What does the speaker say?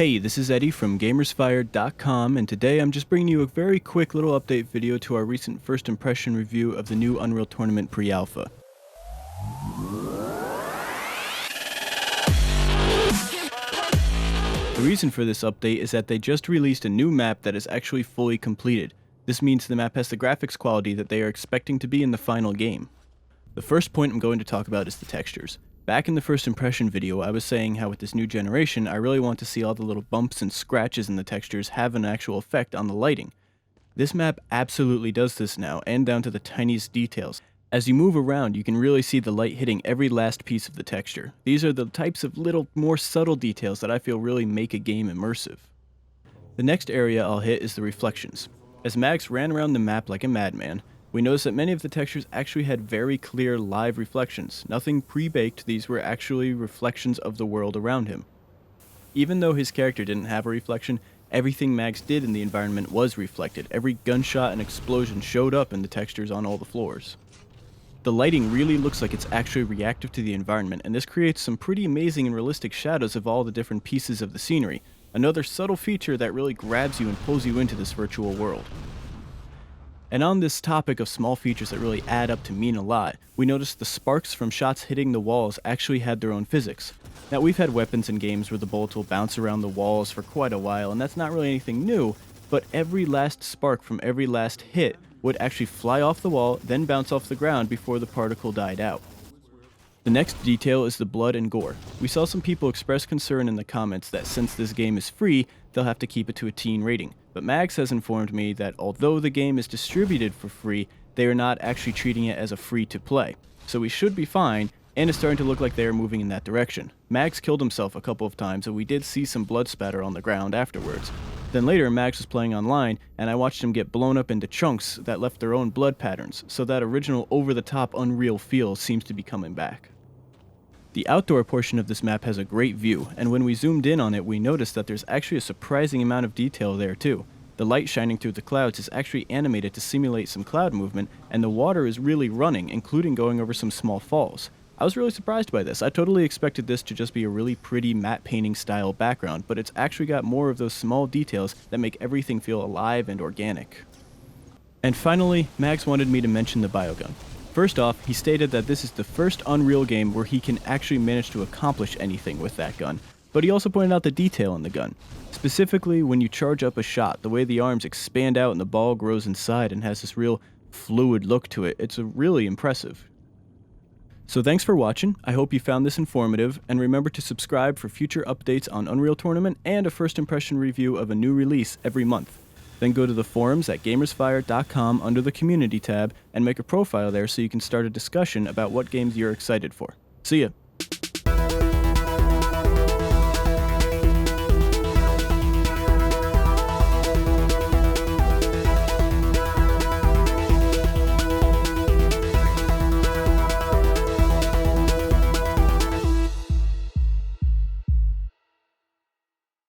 Hey, this is Eddie from Gamersfire.com, and today I'm just bringing you a very quick little update video to our recent first impression review of the new Unreal Tournament pre-alpha. The reason for this update is that they just released a new map that is actually fully completed. This means the map has the graphics quality that they are expecting to be in the final game. The first point I'm going to talk about is the textures. Back in the first impression video, I was saying how with this new generation, I really want to see all the little bumps and scratches in the textures have an actual effect on the lighting. This map absolutely does this now, and down to the tiniest details. As you move around, you can really see the light hitting every last piece of the texture. These are the types of little, more subtle details that I feel really make a game immersive. The next area I'll hit is the reflections. As Max ran around the map like a madman, we noticed that many of the textures actually had very clear live reflections. Nothing pre-baked, these were actually reflections of the world around him. Even though his character didn't have a reflection, everything Max did in the environment was reflected. Every gunshot and explosion showed up in the textures on all the floors. The lighting really looks like it's actually reactive to the environment, and this creates some pretty amazing and realistic shadows of all the different pieces of the scenery. Another subtle feature that really grabs you and pulls you into this virtual world. And on this topic of small features that really add up to mean a lot, we noticed the sparks from shots hitting the walls actually had their own physics. Now, we've had weapons in games where the bullets will bounce around the walls for quite a while, and that's not really anything new, but every last spark from every last hit would actually fly off the wall, then bounce off the ground before the particle died out. The next detail is the blood and gore. We saw some people express concern in the comments that since this game is free, they'll have to keep it to a teen rating. But Max has informed me that although the game is distributed for free, they are not actually treating it as a free-to-play. So we should be fine, and it's starting to look like they are moving in that direction. Max killed himself a couple of times, and we did see some blood spatter on the ground afterwards. Then later, Max was playing online, and I watched him get blown up into chunks that left their own blood patterns, so that original over-the-top Unreal feel seems to be coming back. The outdoor portion of this map has a great view, and when we zoomed in on it, we noticed that there's actually a surprising amount of detail there too. The light shining through the clouds is actually animated to simulate some cloud movement, and the water is really running, including going over some small falls. I was really surprised by this. I totally expected this to just be a really pretty matte painting style background, but it's actually got more of those small details that make everything feel alive and organic. And finally, Max wanted me to mention the biogun. First off, he stated that this is the first Unreal game where he can actually manage to accomplish anything with that gun, but he also pointed out the detail in the gun. Specifically, when you charge up a shot, the way the arms expand out and the ball grows inside and has this real fluid look to it, it's really impressive. So thanks for watching, I hope you found this informative, and remember to subscribe for future updates on Unreal Tournament and a first impression review of a new release every month. Then go to the forums at Gamersfire.com under the Community tab and make a profile there so you can start a discussion about what games you're excited for. See ya!